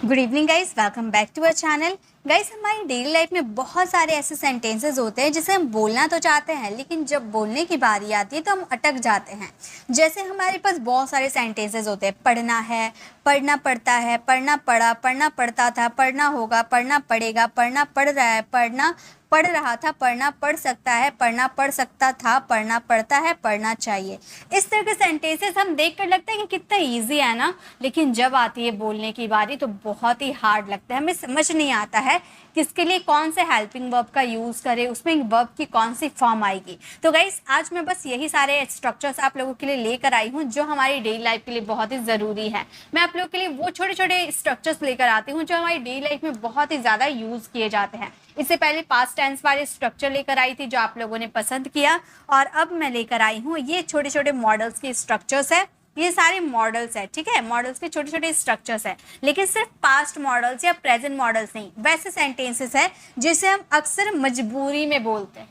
Good evening guys, welcome back to our channel. Guys, हमारी daily life में बहुत सारे ऐसे सेंटेंसेस होते हैं जिसे हम बोलना तो चाहते हैं, लेकिन जब बोलने की बारी आती है तो हम अटक जाते हैं। जैसे हमारे पास बहुत सारे सेंटेंसेस होते हैं। पढ़ना है, पढ़ना पड़ता है, पढ़ना पड़ा, पढ़ना पड़ता था, पढ़ना होगा, पढ़ना पड़ेगा, पढ़ना पड़ रहा है, पढ़ना पढ़ रहा था, पढ़ना पढ़ सकता है, पढ़ना पढ़ सकता था, पढ़ना पड़ता है, पढ़ना चाहिए। इस तरह के सेंटेंसेस हम देख कर लगता है कि कितना ईजी है ना, लेकिन जब आती है बोलने की बारी तो बहुत ही हार्ड लगता है। हमें समझ नहीं आता है किसके लिए कौन से हेल्पिंग वर्ब का यूज़ करें, उसमें वर्ब की कौन सी फॉर्म आएगी। तो गाइस, आज मैं बस यही सारे स्ट्रक्चर्स आप लोगों के लिए लेकर आई हूँ जो हमारी डेली लाइफ के लिए बहुत ही ज़रूरी है। मैं आप लोगों के लिए वो छोटे छोटे स्ट्रक्चर्स लेकर आती हूँ जो हमारी डेली लाइफ में बहुत ही ज़्यादा यूज़ किए जाते हैं। इससे पहले पास्ट टेंस वाले स्ट्रक्चर लेकर आई थी जो आप लोगों ने पसंद किया, और अब मैं लेकर आई हूँ ये छोटे छोटे मॉडल्स के स्ट्रक्चर्स है। ये सारे मॉडल्स है, ठीक है, मॉडल्स के छोटे छोटे स्ट्रक्चर्स है, लेकिन सिर्फ पास्ट मॉडल्स या प्रेजेंट मॉडल्स नहीं, वैसे सेंटेंसेस है जिसे हम अक्सर मजबूरी में बोलते हैं,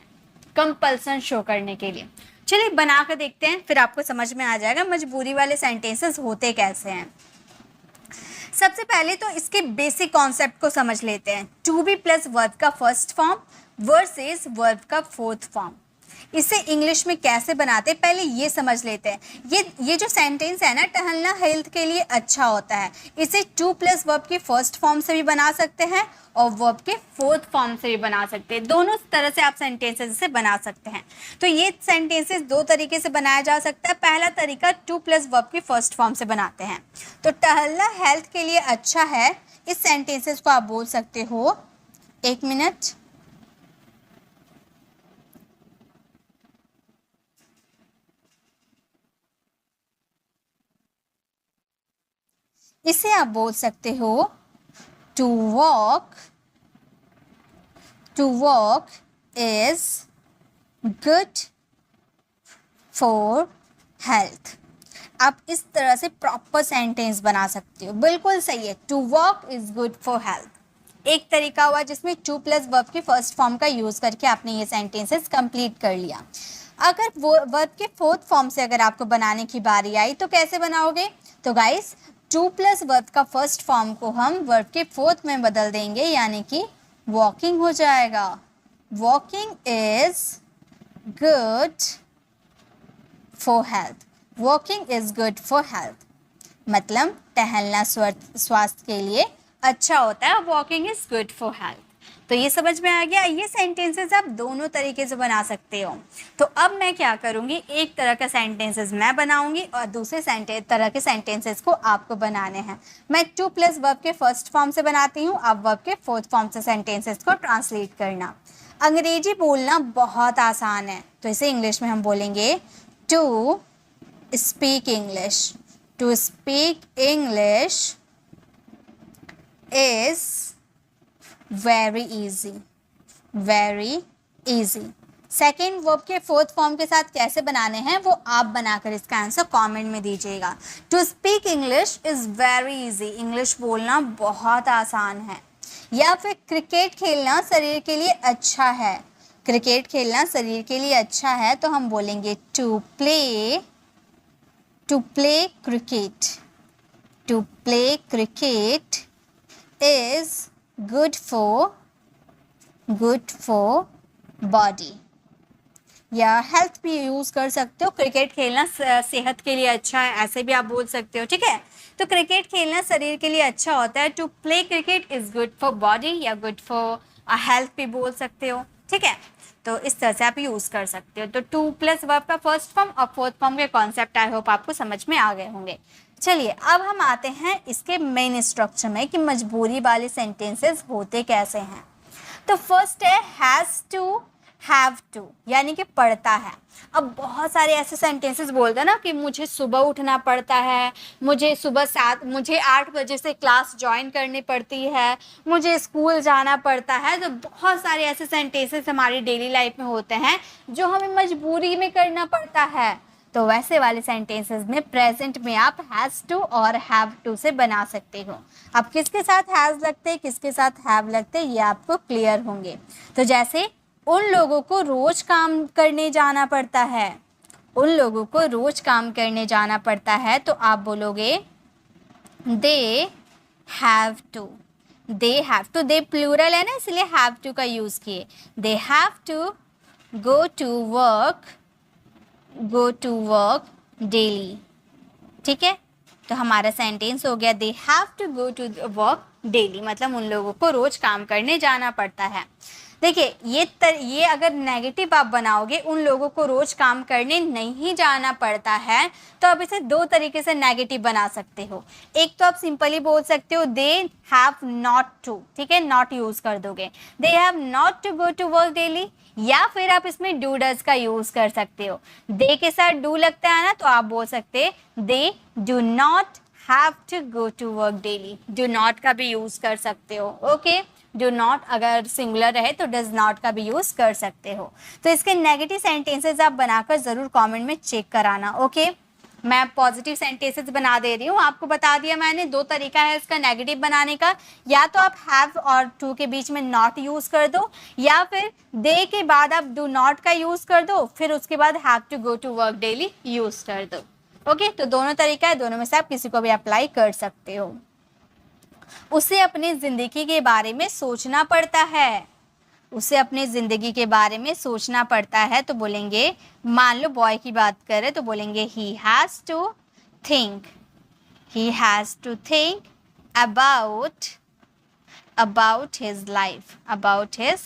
कंपल्सन शो करने के लिए। चलिए बना कर देखते हैं, फिर आपको समझ में आ जाएगा मजबूरी वाले सेंटेंसेस होते कैसे हैं। सबसे पहले तो इसके बेसिक कॉन्सेप्ट को समझ लेते हैं। टू बी प्लस वर्ब का फर्स्ट फॉर्म वर्सेस वर्ब का फोर्थ फॉर्म। इसे इंग्लिश में कैसे बनाते हैं पहले ये समझ लेते हैं। ये जो सेंटेंस है ना, टहलना हेल्थ के लिए अच्छा होता है, इसे टू प्लस वर्ब की फर्स्ट फॉर्म से भी बना सकते हैं और वर्ब के फोर्थ फॉर्म से भी बना सकते हैं। दोनों तरह से आप सेंटेंसेस से बना सकते हैं। तो ये सेंटेंसेस दो तरीके से बनाया जा सकता है। पहला तरीका टू प्लस वर्ब की फर्स्ट फॉर्म से बनाते हैं। तो टहलना हेल्थ के लिए अच्छा है, इस सेंटेंसेस को आप बोल सकते हो, एक मिनट, इसे आप बोल सकते हो to walk is good for health. आप इस तरह से प्रॉपर सेंटेंस बना सकते हो, बिल्कुल सही है। To walk is good for health एक तरीका हुआ जिसमें टू प्लस वर्ब की फर्स्ट फॉर्म का यूज करके आपने ये सेंटेंसेस कंप्लीट कर लिया। अगर वो वर्ब के फोर्थ फॉर्म से अगर आपको बनाने की बारी आई तो कैसे बनाओगे? तो गाइस, टू प्लस वर्ब का फर्स्ट फॉर्म को हम वर्ब के फोर्थ में बदल देंगे, यानी कि वॉकिंग हो जाएगा। Walking is good for health. Walking is good for health मतलब टहलना स्वास्थ्य के लिए अच्छा होता है। Walking is good for health. तो ये समझ में आ गया। ये सेंटेंसेस आप दोनों तरीके से बना सकते हो। तो अब मैं क्या करूँगी, एक तरह का सेंटेंसेस मैं बनाऊंगी और दूसरे तरह के सेंटेंसेस को आपको बनाने हैं। मैं टू प्लस वर्ब के फर्स्ट फॉर्म से बनाती हूँ, आप वर्ब के फोर्थ फॉर्म से सेंटेंसेस को ट्रांसलेट करना। अंग्रेजी बोलना बहुत आसान है, तो इसे इंग्लिश में हम बोलेंगे to speak English. To speak English is very easy, very easy. Second verb के फोर्थ फॉर्म के साथ कैसे बनाने हैं वो आप बनाकर इसका आंसर कमेंट में दीजिएगा। To speak English is very easy, English बोलना बहुत आसान है। या फिर क्रिकेट खेलना शरीर के लिए अच्छा है। क्रिकेट खेलना शरीर के लिए अच्छा है तो हम बोलेंगे to play cricket. To play cricket is good for body. या हेल्थ भी यूज कर सकते हो, क्रिकेट खेलना सेहत के लिए अच्छा है, ऐसे भी आप बोल सकते हो, ठीक है। तो क्रिकेट खेलना शरीर के लिए अच्छा होता है, to play cricket is good for body या गुड फॉर हेल्थ भी बोल सकते हो, ठीक है। तो इस तरह से आप यूज कर सकते हो। तो टू प्लस वर्ब का फर्स्ट फॉर्म और फोर्थ फॉर्म के कॉन्सेप्ट आई होप आपको समझ में आ गए होंगे। चलिए अब हम आते हैं इसके मेन स्ट्रक्चर में कि मजबूरी वाले सेंटेंसेस होते कैसे हैं। तो फर्स्ट है हैज़ टू, हैव टू, यानी कि पढ़ता है। अब बहुत सारे ऐसे सेंटेंसेस बोलते हैं ना कि मुझे सुबह उठना पड़ता है, मुझे 8 बजे से क्लास ज्वाइन करनी पड़ती है, मुझे स्कूल जाना पड़ता है। तो बहुत सारे ऐसे सेंटेंसेस हमारी डेली लाइफ में होते हैं जो हमें मजबूरी में करना पड़ता है। तो वैसे वाले सेंटेंसेस में प्रेजेंट में आप हैज़ टू और हैव टू से बना सकते हो। अब किसके साथ हैज़ लगते हैं, किसके साथ हैव लगते हैं, ये आपको क्लियर होंगे। तो जैसे उन लोगों को रोज काम करने जाना पड़ता है, उन लोगों को रोज काम करने जाना पड़ता है, तो आप बोलोगे they have to, they have to, they plural है ना इसलिए हैव टू का यूज़ किए। They have to go to work, go to work daily. ठीक है, तो हमारा सेंटेंस हो गया they have to go to work daily, मतलब उन लोगों को रोज काम करने जाना पड़ता है। देखिए ये अगर नेगेटिव आप बनाओगे उन लोगों को रोज काम करने नहीं जाना पड़ता है, तो आप इसे दो तरीके से नेगेटिव बना सकते हो। एक तो आप सिंपली बोल सकते हो दे हैव नॉट टू, ठीक है, नॉट यूज कर दोगे, they have not to go to work daily. या फिर आप इसमें डू डज का यूज कर सकते हो, दे के साथ डू लगता है ना, तो आप बोल सकते they do not have to go to work daily, do not का भी यूज कर सकते हो। ओके, डू नॉट अगर सिंगुलर रहे तो डज नॉट का भी यूज कर सकते हो। तो इसके नेगेटिव सेंटेंसेस आप बनाकर जरूर कमेंट में चेक कराना। ओके, मैं पॉजिटिव सेंटेंसेस बना दे रही हूँ, आपको बता दिया मैंने दो तरीका है इसका नेगेटिव बनाने का, या तो आप हैव और टू के बीच में नॉट यूज कर दो, या फिर दे के बाद आप डू नॉट का यूज कर दो, फिर उसके बाद have to go to work daily use कर दो। ओके, तो दोनों तरीका है, दोनों में से आप किसी को भी अप्लाई कर सकते हो। उसे अपनी जिंदगी के बारे में सोचना पड़ता है, उसे अपनी जिंदगी के बारे में सोचना पड़ता है, तो बोलेंगे मान लो बॉय की बात करें तो बोलेंगे he has to think, he has to think about his life, about his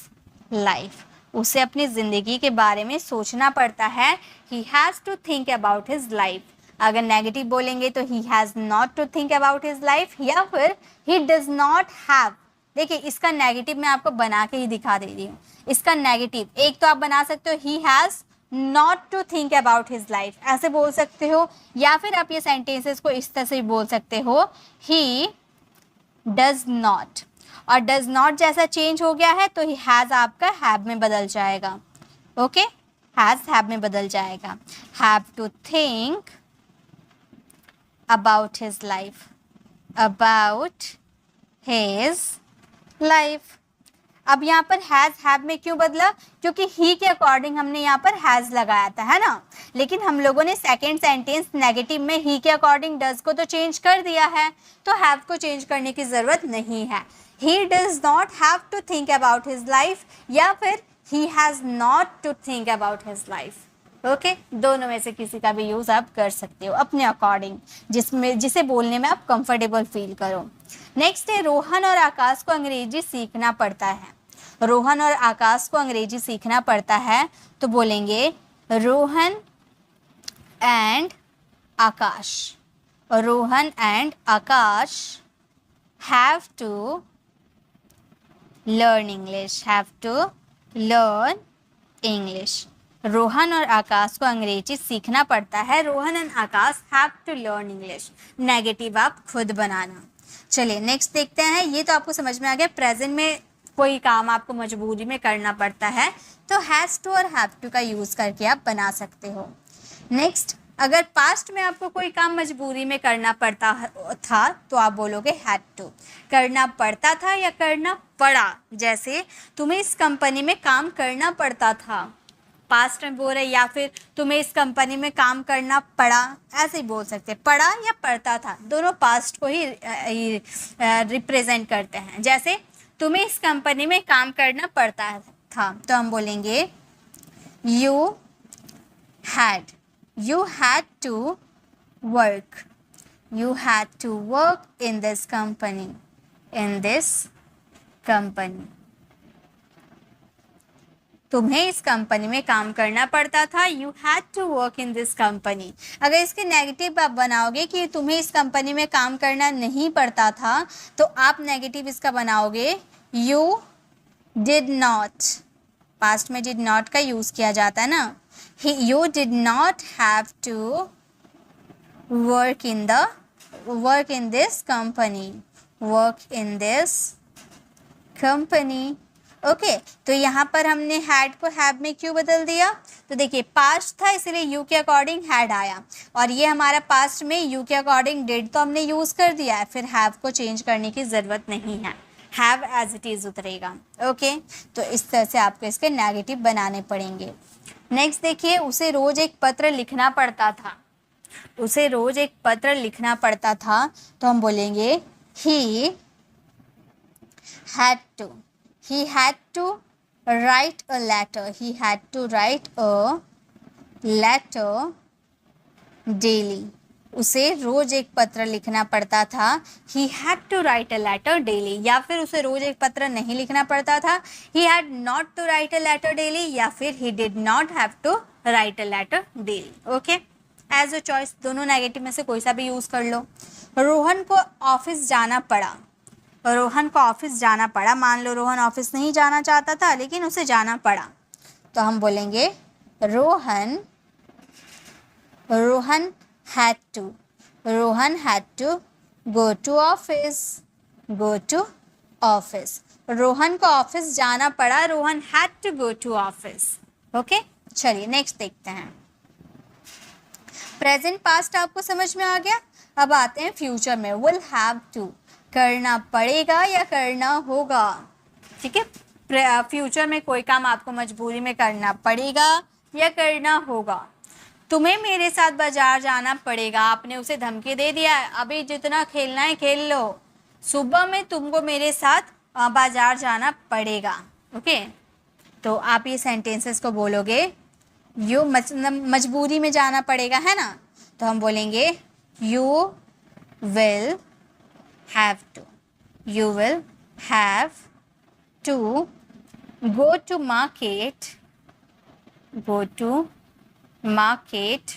life. उसे अपनी जिंदगी के बारे में सोचना पड़ता है, he has to think about his life. अगर नेगेटिव बोलेंगे तो he has not to think about his life, या फिर ही डज नॉट हैव। देखिए इसका नेगेटिव मैं आपको बना के ही दिखा दे रही हूँ। इसका नेगेटिव एक तो आप बना सकते हो he has not to think about his life, ऐसे बोल सकते हो, या फिर आप ये सेंटेंसेस को इस तरह से बोल सकते हो ही डज नॉट, और डज नॉट जैसा चेंज हो गया है तो ही हैज आपका हैव में बदल जाएगा। ओके, हैज हैव में बदल जाएगा। Have to think about his life, about his life। अब यहाँ पर हैज हैव में क्यों बदला, क्योंकि ही के अकॉर्डिंग हमने यहाँ पर हैज लगाया था, है ना, लेकिन हम लोगों ने सेकेंड सेंटेंस नेगेटिव में ही के अकॉर्डिंग डज को तो चेंज कर दिया है, तो हैव को चेंज करने की ज़रूरत नहीं है। He does not have to think about his life, या फिर he has not to think about his life. Okay, दोनों में से किसी का भी यूज़ आप कर सकते हो अपने अकॉर्डिंग, जिसे बोलने में आप कंफर्टेबल फील करो। नेक्स्ट है रोहन और आकाश को अंग्रेजी सीखना पड़ता है। रोहन और आकाश को अंग्रेजी सीखना पड़ता है, तो बोलेंगे Rohan and Aakash, Rohan and Aakash have to learn English, have to learn English. Rohan और आकाश को अंग्रेजी सीखना पड़ता है, Rohan and Aakash have to learn English. Negative आप खुद बनाना। चलिए नेक्स्ट देखते हैं, ये तो आपको समझ में आ गया। प्रेजेंट में कोई काम आपको मजबूरी में करना पड़ता है तो हैज़ टू और हैव टू का यूज़ करके आप बना सकते हो। नेक्स्ट, अगर पास्ट में आपको कोई काम मजबूरी में करना पड़ता था तो आप बोलोगे हैड टू। करना पड़ता था या करना पड़ा, जैसे तुम्हें इस कंपनी में काम करना पड़ता था, पास्ट में बोल रहे, या फिर तुम्हें इस कंपनी में काम करना पड़ा, ऐसे ही बोल सकते हैं। पड़ा या पड़ता था, दोनों पास्ट को ही रिप्रेजेंट करते हैं। जैसे तुम्हें इस कंपनी में काम करना पड़ता था, तो हम बोलेंगे you had to work, you had to work in this company, in this company. तुम्हें इस कंपनी में काम करना पड़ता था, you had to work in this company. अगर इसके नेगेटिव आप बनाओगे कि तुम्हें इस कंपनी में काम करना नहीं पड़ता था, तो आप नेगेटिव इसका बनाओगे यू डिड नॉट। पास्ट में डिड नॉट का यूज़ किया जाता है ना, you did not have to work in this company, work in this company. Okay, तो यहाँ पर हमने हैड को हैव में क्यों बदल दिया, तो देखिए पास्ट था इसलिए यू के अकॉर्डिंग हैड आया, और ये हमारा पास्ट में यू के अकॉर्डिंग डिड तो हमने यूज़ कर दिया है, फिर हैव को चेंज करने की ज़रूरत नहीं है, हैव एज इट इज़ उतरेगा। ओके, तो इस तरह से आपको इसके नेगेटिव बनाने पड़ेंगे। नेक्स्ट देखिए, उसे रोज़ एक पत्र लिखना पड़ता था, उसे रोज़ एक पत्र लिखना पड़ता था, तो हम बोलेंगे he had to write a letter. He had to write a letter daily. उसे रोज एक पत्र लिखना पड़ता था. He had to write a letter daily. या फिर उसे रोज एक पत्र नहीं लिखना पड़ता था. He had not to write a letter daily. या फिर he did not have to write a letter daily. Okay? As a choice, दोनों नेगेटिव में से कोई सा भी यूज कर लो. रोहन को ऑफिस जाना पड़ा. रोहन को ऑफिस जाना पड़ा. मान लो रोहन ऑफिस नहीं जाना चाहता था लेकिन उसे जाना पड़ा, तो हम बोलेंगे Rohan had to go to office. Rohan को ऑफिस जाना पड़ा. Rohan had to go to office. Okay, चलिए नेक्स्ट देखते हैं. प्रेजेंट पास्ट आपको समझ में आ गया. अब आते हैं फ्यूचर में. विल हैव टू, करना पड़ेगा या करना होगा. ठीक है, फ्यूचर में कोई काम आपको मजबूरी में करना पड़ेगा या करना होगा. तुम्हें मेरे साथ बाजार जाना पड़ेगा. आपने उसे धमकी दे दिया है, अभी जितना खेलना है खेल लो, सुबह में तुमको मेरे साथ बाजार जाना पड़ेगा. ओके, तो आप ये सेंटेंसेस को बोलोगे. यू मजबूरी में जाना पड़ेगा है ना, तो हम बोलेंगे you will have to. You will have to go to market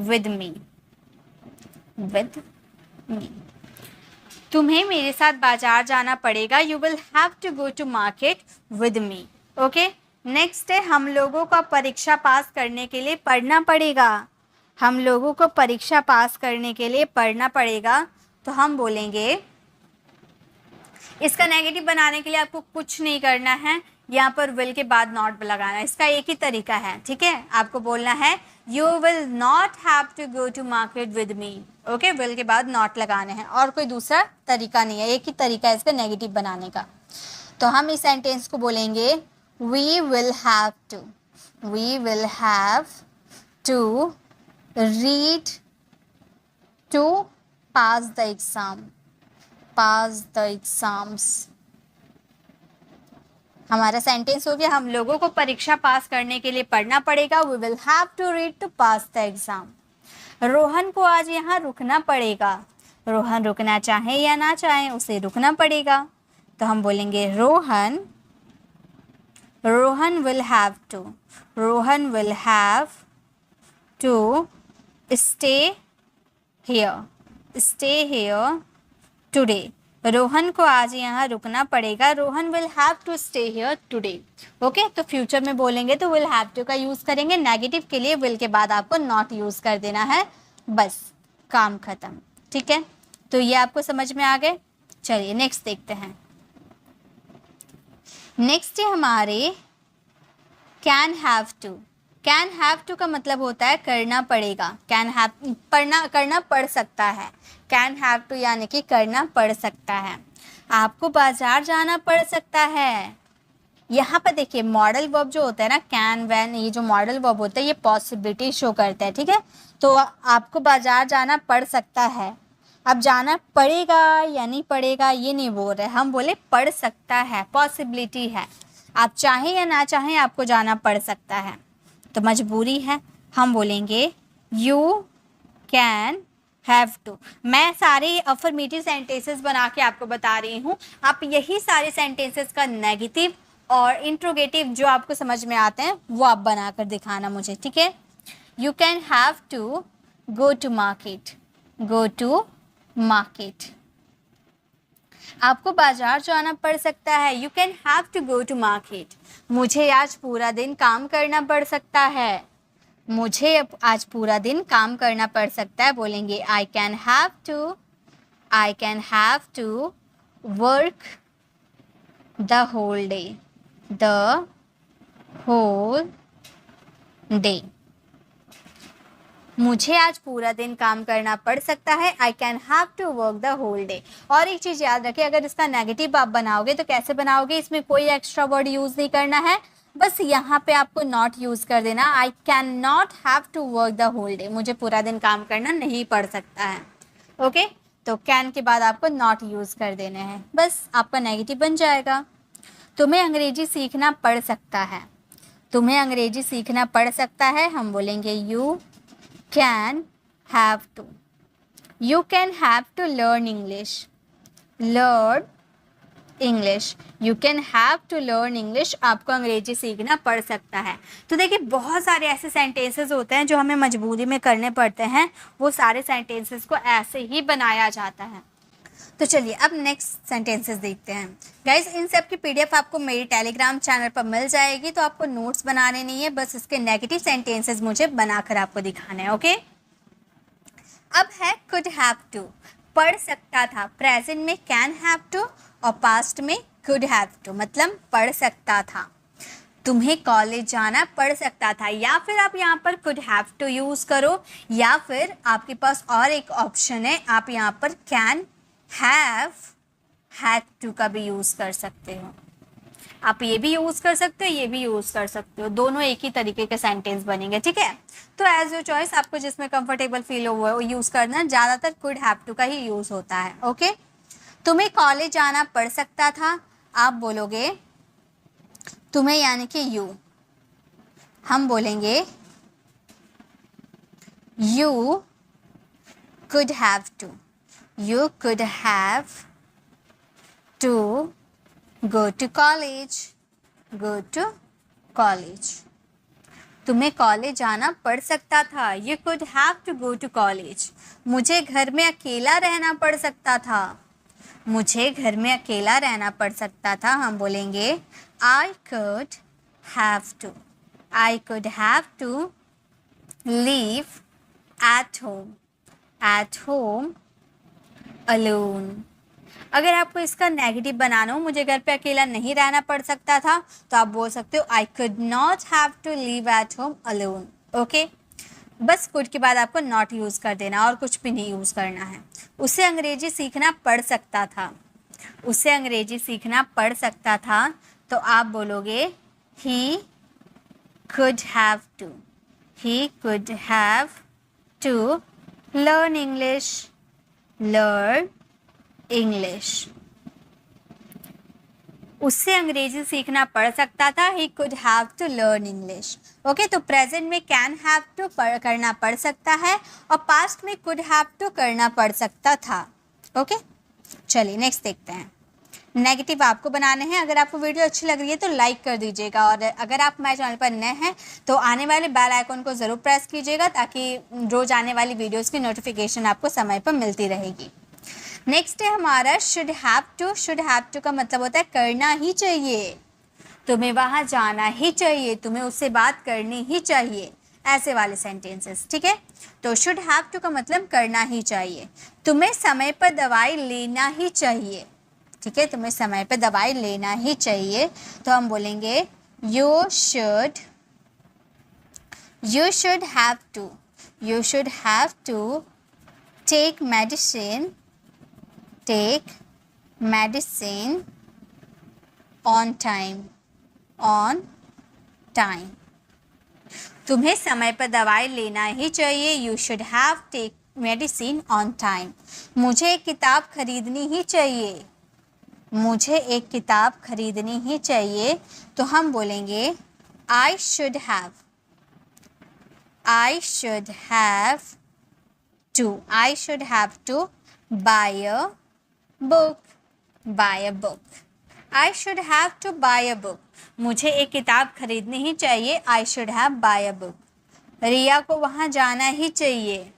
with me. तुम्हें मेरे साथ बाजार जाना पड़ेगा. You will have to go to market with me. Okay, next है हम लोगों को परीक्षा पास करने के लिए पढ़ना पड़ेगा. हम लोगों को परीक्षा पास करने के लिए पढ़ना पड़ेगा, तो हम बोलेंगे. इसका नेगेटिव बनाने के लिए आपको कुछ नहीं करना है, यहाँ पर विल के बाद नॉट लगाना है. इसका एक ही तरीका है. ठीक है, आपको बोलना है you will not have to go to market with me. Okay, will के बाद नॉट लगाने हैं और कोई दूसरा तरीका नहीं है. एक ही तरीका है इसका नेगेटिव बनाने का. तो हम इस सेंटेंस को बोलेंगे we will have to read to pass the exams. हमारा सेंटेंस हो गया हम लोगों को परीक्षा पास करने के लिए पढ़ना पड़ेगा. We will have to read to pass the exam. Rohan को आज यहाँ रुकना पड़ेगा. रोहन रुकना चाहे या ना चाहे उसे रुकना पड़ेगा, तो हम बोलेंगे Rohan will have to stay here today. Rohan को आज यहाँ रुकना पड़ेगा. Rohan will have to stay here today. Okay, तो फ्यूचर में बोलेंगे तो विल हैव टू का यूज़ करेंगे. नेगेटिव के लिए विल के बाद आपको नॉट यूज़ कर देना है. बस काम खत्म. ठीक है, तो ये आपको समझ में आ गए. चलिए नेक्स्ट देखते हैं. नेक्स्ट है हमारे can have to. Can have to का मतलब होता है करना पड़ेगा. कैन हैव करना पड़ सकता है. कैन हैव टू यानी कि करना पड़ सकता है. आपको बाजार जाना पड़ सकता है. यहाँ पर देखिए मॉडल वर्ब जो होता है ना, कैन वैन, ये जो मॉडल वर्ब होता है ये पॉसिबिलिटी शो करता है. ठीक है, तो आपको बाजार जाना पड़ सकता है. अब जाना पड़ेगा या नहीं पड़ेगा ये नहीं बोल रहे, हम बोले पड़ सकता है, पॉसिबिलिटी है. आप चाहें या ना चाहें आपको जाना पड़ सकता है, तो मजबूरी है. हम बोलेंगे यू कैन हैव टू. मैं सारे अफर्मेटिव सेंटेंसेस बना के आपको बता रही हूँ. आप यही सारे सेंटेंसेस का नेगेटिव और इंट्रोगेटिव जो आपको समझ में आते हैं वो आप बनाकर दिखाना मुझे. ठीक है, you can have to go to market. आपको बाजार जाना पड़ सकता है. You can have to go to market. मुझे आज पूरा दिन काम करना पड़ सकता है. मुझे आज पूरा दिन काम करना पड़ सकता है. बोलेंगे I can have to work the whole day. मुझे आज पूरा दिन काम करना पड़ सकता है. I can have to work the whole day. और एक चीज़ याद रखिए, अगर इसका नेगेटिव आप बनाओगे तो कैसे बनाओगे, इसमें कोई एक्स्ट्रा वर्ड यूज़ नहीं करना है. बस यहाँ पे आपको नॉट यूज़ कर देना. I can not have to work the whole day. मुझे पूरा दिन काम करना नहीं पड़ सकता है. ओके, तो कैन के बाद आपको नॉट यूज़ कर देने हैं, बस आपका नेगेटिव बन जाएगा। तुम्हें अंग्रेजी सीखना पड़ सकता है, तुम्हें अंग्रेजी सीखना पड़ सकता है, हम बोलेंगे you can have to, you can have to learn English, learn English, you can have to learn English, आपको अंग्रेजी सीखना पड़ सकता है। तो देखिए बहुत सारे ऐसे सेंटेंसेस होते हैं जो हमें मजबूरी में करने पड़ते हैं, वो सारे सेंटेंसेस को ऐसे ही बनाया जाता है। तो चलिए अब नेक्स्ट सेंटेंसेस देखते हैं। गाइज इन सब की पीडीएफ आपको मेरी टेलीग्राम चैनल पर मिल जाएगी, तो आपको नोट्स बनाने नहीं है, बस इसके नेगेटिव सेंटेंसेस मुझे बनाकर आपको दिखाने हैं, ओके। अब है कुड हैव टू, पढ़ सकता था, प्रेजेंट में कैन हैव टू और पास्ट में कुड हैव टू, मतलब पढ़ सकता था। तुम्हें कॉलेज जाना पड़ सकता था, या फिर आप यहाँ पर कुड हैव टू यूज़ करो, या फिर आपके पास और एक ऑप्शन है, आप यहाँ पर कैन हैव हैड टू का भी यूज़ कर सकते हो। आप ये भी यूज़ कर सकते हो, ये भी यूज़ कर सकते हो, दोनों एक ही तरीके के सेंटेंस बनेंगे, ठीक है। तो एज योर चॉइस, आपको जिसमें कंफर्टेबल फील हो वो यूज़ करना, ज़्यादातर कुड हैव टू का ही यूज़ होता है, ओके। तुम्हें कॉलेज जाना पड़ सकता था, आप बोलोगे तुम्हें यानी कि यू, हम बोलेंगे you could have to, you could have to go to college, go to college, तुम्हें कॉलेज जाना पड़ सकता था, you could have to go to college, मुझे घर में अकेला रहना पड़ सकता था, मुझे घर में अकेला रहना पड़ सकता था, हम बोलेंगे I could have to, I could have to live at home alone। अगर आपको इसका नेगेटिव बनाना हो, मुझे घर पे अकेला नहीं रहना पड़ सकता था, तो आप बोल सकते हो I could not have to live at home alone, okay. बस कुड के बाद आपको नॉट यूज़ कर देना और कुछ भी नहीं यूज़ करना है। उसे अंग्रेजी सीखना पड़ सकता था, उसे अंग्रेजी सीखना पड़ सकता था, तो आप बोलोगे he could have to, he could have to learn English, learn English, उससे अंग्रेजी सीखना पड़ सकता था, he could have to learn English, okay. तो प्रेजेंट में कैन हैव टू करना पड़ सकता है और पास्ट में कुड हैव टू करना पड़ सकता था, ओके। चलिए नेक्स्ट देखते हैं। नेगेटिव आपको बनाने हैं। अगर आपको वीडियो अच्छी लग रही है तो लाइक कर दीजिएगा, और अगर आप हमारे चैनल पर नए हैं तो आने वाले बेल आइकन को ज़रूर प्रेस कीजिएगा, ताकि रोज़ आने वाली वीडियोस की नोटिफिकेशन आपको समय पर मिलती रहेगी। नेक्स्ट है हमारा should have to. Should have to का मतलब होता है करना ही चाहिए, तुम्हें वहाँ जाना ही चाहिए, तुम्हें उससे बात करनी ही चाहिए, ऐसे वाले सेंटेंसेस, ठीक है। तो शुड हैव टू का मतलब करना ही चाहिए। तुम्हें समय पर दवाई लेना ही चाहिए, ठीक है, तुम्हें समय पर दवाई लेना ही चाहिए, तो हम बोलेंगे you should have to, you should have to take medicine on time, तुम्हें समय पर दवाई लेना ही चाहिए, you should have take medicine on time. मुझे एक किताब खरीदनी ही चाहिए, मुझे एक किताब खरीदनी ही चाहिए, तो हम बोलेंगे I should have to buy a book, I should have to buy a book, मुझे एक किताब खरीदनी ही चाहिए, I should have buy a book. Riya को वहाँ जाना ही चाहिए,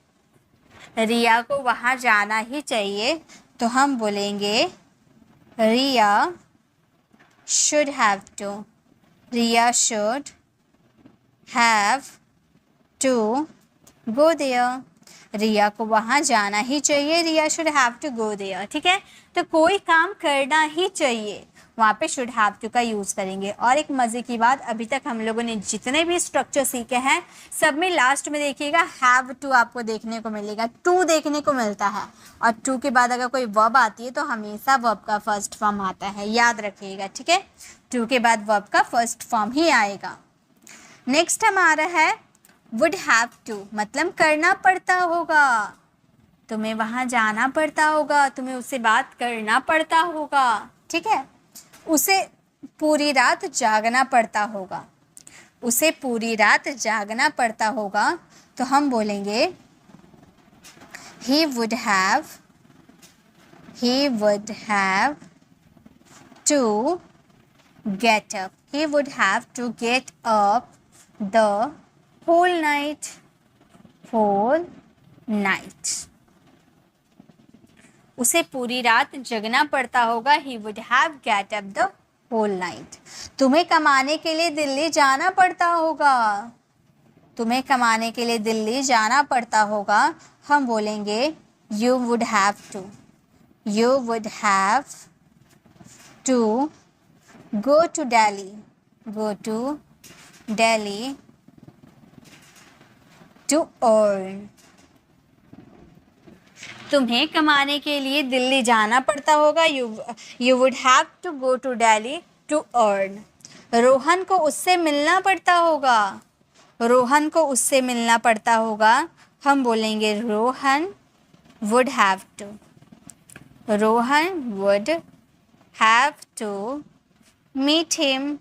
रिया को वहाँ जाना ही चाहिए, तो हम बोलेंगे Riya should have to go there, Riya को वहाँ जाना ही चाहिए, Riya should have to go there, ठीक है। तो कोई काम करना ही चाहिए, वहाँ पे शुड हैव टू का यूज़ करेंगे। और एक मज़े की बात, अभी तक हम लोगों ने जितने भी स्ट्रक्चर सीखे हैं सब में लास्ट में देखिएगा हैव टू आपको देखने को मिलेगा, टू देखने को मिलता है, और टू के बाद अगर कोई वर्ब आती है तो हमेशा वर्ब का फर्स्ट फॉर्म आता है, याद रखिएगा, ठीक है। टू के बाद वर्ब का फर्स्ट फॉर्म ही आएगा। नेक्स्ट हमारा है वुड हैव टू, मतलब करना पड़ता होगा, तुम्हें वहाँ जाना पड़ता होगा, तुम्हें उससे बात करना पड़ता होगा, ठीक है। उसे पूरी रात जागना पड़ता होगा, उसे पूरी रात जागना पड़ता होगा, तो हम बोलेंगे he would have to get up. He would have to get up the whole night. उसे पूरी रात जगना पड़ता होगा. He would have get up the whole night. तुम्हें कमाने के लिए दिल्ली जाना पड़ता होगा, तुम्हें कमाने के लिए दिल्ली जाना पड़ता होगा. हम बोलेंगे you would have to go to Delhi to earn. तुम्हें कमाने के लिए दिल्ली जाना पड़ता होगा. You would have to go to Delhi to earn. Rohan को उससे मिलना पड़ता होगा, रोहन को उससे मिलना पड़ता होगा. हम बोलेंगे Rohan would have to meet him.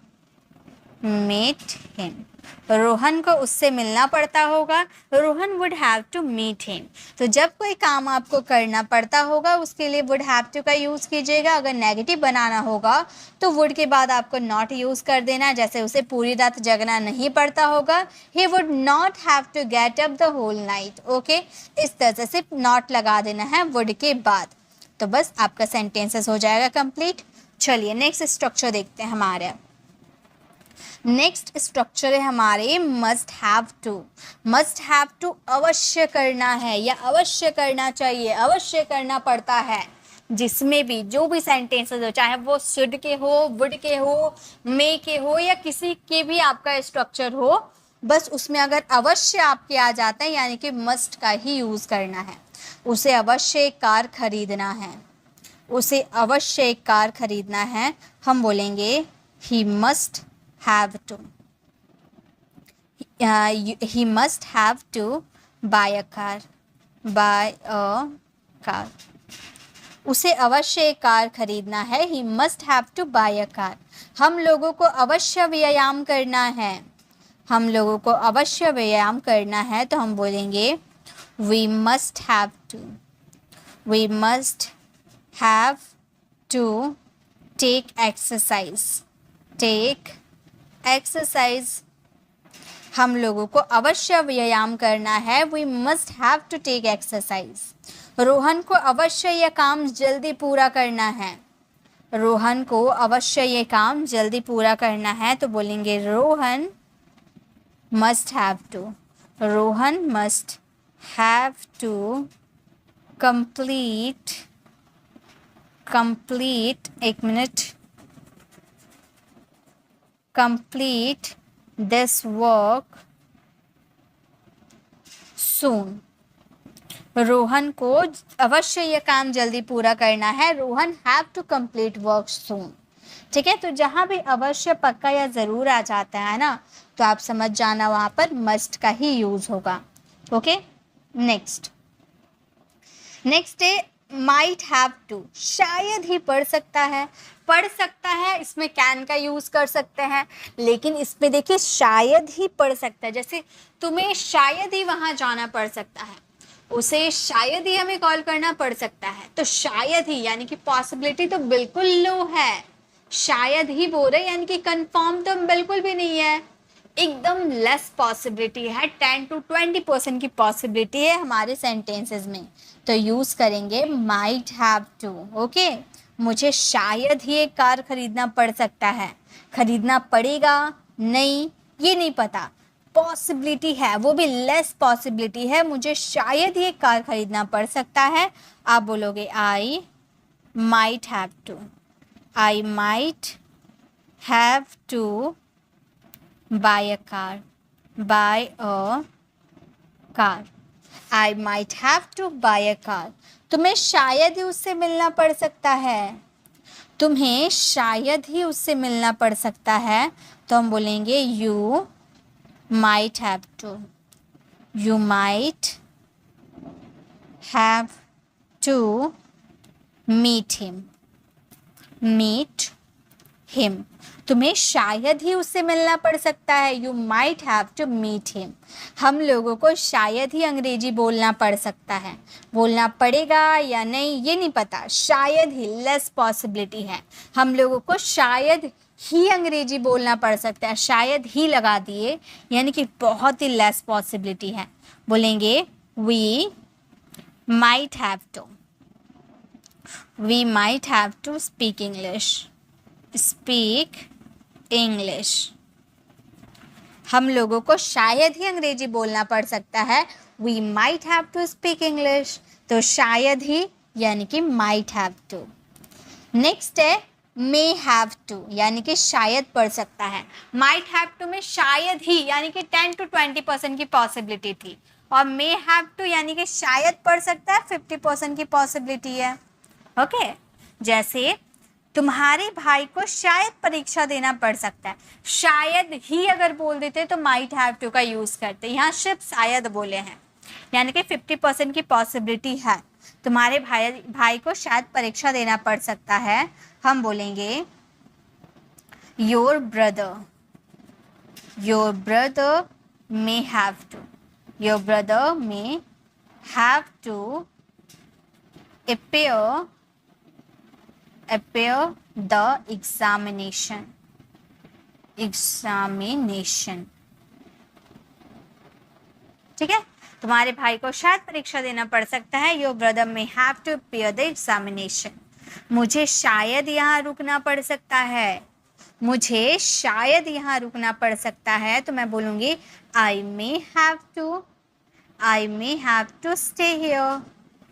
Rohan को उससे मिलना पड़ता होगा. Rohan would have to meet him. तो जब कोई काम आपको करना पड़ता होगा उसके लिए would have to का यूज़ कीजिएगा. अगर नेगेटिव बनाना होगा तो would के बाद आपको not यूज़ कर देना. जैसे उसे पूरी रात जगना नहीं पड़ता होगा, he would not have to get up the whole night. Okay, इस तरह से not लगा देना है would के बाद. तो बस आपका सेंटेंसेस हो जाएगा कंप्लीट. चलिए नेक्स्ट स्ट्रक्चर देखते हैं. हमारे नेक्स्ट स्ट्रक्चर है हमारे must have to. Must have to अवश्य करना है या अवश्य करना चाहिए, अवश्य करना पड़ता है. जिसमें भी जो भी सेंटेंसेस हो, चाहे वो शुड के हो, वुड के हो, मे के हो या किसी के भी आपका स्ट्रक्चर हो, बस उसमें अगर अवश्य आपके आ जाता है यानी कि मस्ट का ही यूज़ करना है. उसे अवश्य एक कार खरीदना है, उसे अवश्य एक कार खरीदना है. हम बोलेंगे he must have to he must have to buy a car. उसे अवश्य एक कार खरीदना है. he must have to buy a car. हम लोगों को अवश्य व्यायाम करना है, हम लोगों को अवश्य व्यायाम करना है. तो हम बोलेंगे we must have to take exercise. हम लोगों को अवश्य व्यायाम करना है. we must have to take exercise. Rohan को अवश्य यह काम जल्दी पूरा करना है, रोहन को अवश्य ये काम जल्दी पूरा करना है. तो बोलेंगे Rohan must have to complete this work soon. Rohan को अवश्य यह काम जल्दी पूरा करना है. Rohan have to complete work soon. ठीक है, तो जहाँ भी अवश्य, पक्का या ज़रूर आ जाता है ना, तो आप समझ जाना वहाँ पर मस्ट का ही यूज़ होगा. ओके, नेक्स्ट है माइट हैव टू. शायद ही पढ़ सकता है, पढ़ सकता है, इसमें कैन का यूज़ कर सकते हैं. लेकिन इसमें देखिए शायद ही पढ़ सकता है. जैसे तुम्हें शायद ही वहाँ जाना पड़ सकता है, उसे शायद ही हमें कॉल करना पड़ सकता है. तो शायद ही यानी कि पॉसिबिलिटी तो बिल्कुल लो है. शायद ही बोल रहे यानी कि कंफर्म तो बिल्कुल भी नहीं है, एकदम लेस पॉसिबिलिटी है. 10 to 20% की पॉसिबिलिटी है हमारे सेंटेंसेस में. तो यूज़ करेंगे माइट हैव टू. ओके, मुझे शायद ही एक कार खरीदना पड़ सकता है. खरीदना पड़ेगा नहीं, ये नहीं पता. पॉसिबिलिटी है, वो भी लेस पॉसिबिलिटी है. मुझे शायद ही एक कार खरीदना पड़ सकता है. आप बोलोगे I might have to. I might have to buy a car. I might have to buy a car. तुम्हें शायद ही उससे मिलना पड़ सकता है, तुम्हें शायद ही उससे मिलना पड़ सकता है. तो हम बोलेंगे you might have to have to meet him. Meet him. तुम्हें शायद ही उससे मिलना पड़ सकता है. You might have to meet him. हम लोगों को शायद ही अंग्रेजी बोलना पड़ सकता है. बोलना पड़ेगा या नहीं ये नहीं पता. शायद ही, लेस पॉसिबिलिटी है. हम लोगों को शायद ही अंग्रेजी बोलना पड़ सकता है. शायद ही लगा दिए यानी कि बहुत ही लेस पॉसिबिलिटी है. बोलेंगे we might have to. We might have to speak English. Speak English. हम लोगों को शायद ही अंग्रेजी बोलना पड़ सकता है. We might have to speak English. तो शायद ही यानी कि might have to. नेक्स्ट है may have to यानी कि शायद पड़ सकता है. might have to में शायद ही यानी कि 10 to 20% की पॉसिबिलिटी थी और may have to यानी कि शायद पड़ सकता है 50% की पॉसिबिलिटी है. ओके जैसे तुम्हारे भाई को शायद परीक्षा देना पड़ सकता है. शायद ही अगर बोल देते तो माइट हैव टू का यूज़ करते. यहाँ सिर्फ शायद बोले हैं यानी कि 50% की पॉसिबिलिटी है. तुम्हारे भाई को शायद परीक्षा देना पड़ सकता है. हम बोलेंगे your brother may have to. Your brother may have to appear the examination. ठीक है तुम्हारे भाई को शायद परीक्षा देना पड़ सकता है. Your brother may have to appear the examination. मुझे शायद यहाँ रुकना पड़ सकता है. मुझे शायद यहाँ रुकना पड़ सकता है तो मैं बोलूँगी I may have to stay here.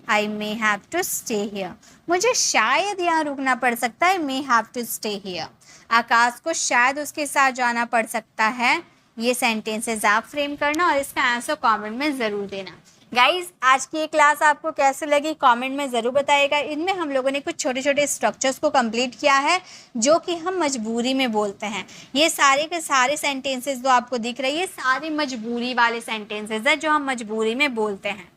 I may have to stay here. मुझे शायद यहाँ रुकना पड़ सकता है. may have to stay here. आकाश को शायद उसके साथ जाना पड़ सकता है. ये सेंटेंसेस आप फ्रेम करना और इसका आंसर कमेंट में ज़रूर देना. गाइज आज की ये क्लास आपको कैसे लगी कमेंट में ज़रूर बताइएगा. इनमें हम लोगों ने कुछ छोटे छोटे स्ट्रक्चर्स को कंप्लीट किया है जो कि हम मजबूरी में बोलते हैं. ये सारे के सारे सेंटेंसेस जो आपको दिख रही है सारे मजबूरी वाले सेंटेंसेस हैं जो हम मजबूरी में बोलते हैं.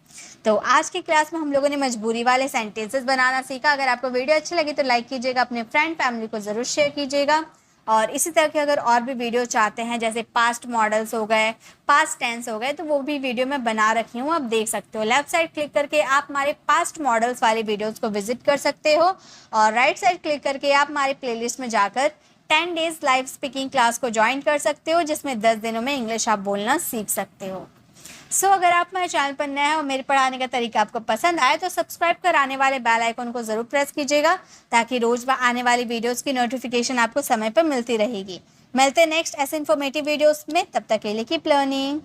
तो आज की क्लास में हम लोगों ने मजबूरी वाले सेंटेंसेस बनाना सीखा. अगर आपको वीडियो अच्छी लगी तो लाइक कीजिएगा. अपने फ्रेंड फैमिली को ज़रूर शेयर कीजिएगा. और इसी तरह के अगर और भी वीडियो चाहते हैं जैसे पास्ट मॉडल्स हो गए, पास्ट टेंस हो गए, तो वो भी वीडियो मैं बना रखी हूँ, आप देख सकते हो. लेफ्ट साइड क्लिक करके आप हमारे पास्ट मॉडल्स वाले वीडियोस को विजिट कर सकते हो और राइट साइड क्लिक करके आप हमारे प्लेलिस्ट में जाकर 10 डेज लाइव स्पीकिंग क्लास को ज्वाइन कर सकते हो जिसमें 10 दिनों में इंग्लिश आप बोलना सीख सकते हो. सो अगर आप मेरे चैनल पर नए हैं और मेरे पढ़ाने का तरीका आपको पसंद आए तो सब्सक्राइब कर आने वाले बेल आइकन को ज़रूर प्रेस कीजिएगा ताकि रोज़ आने वाली वीडियोस की नोटिफिकेशन आपको समय पर मिलती रहेगी. मिलते हैं नेक्स्ट ऐसे इन्फॉर्मेटिव वीडियोस में. तब तक के लिए कीप लर्निंग.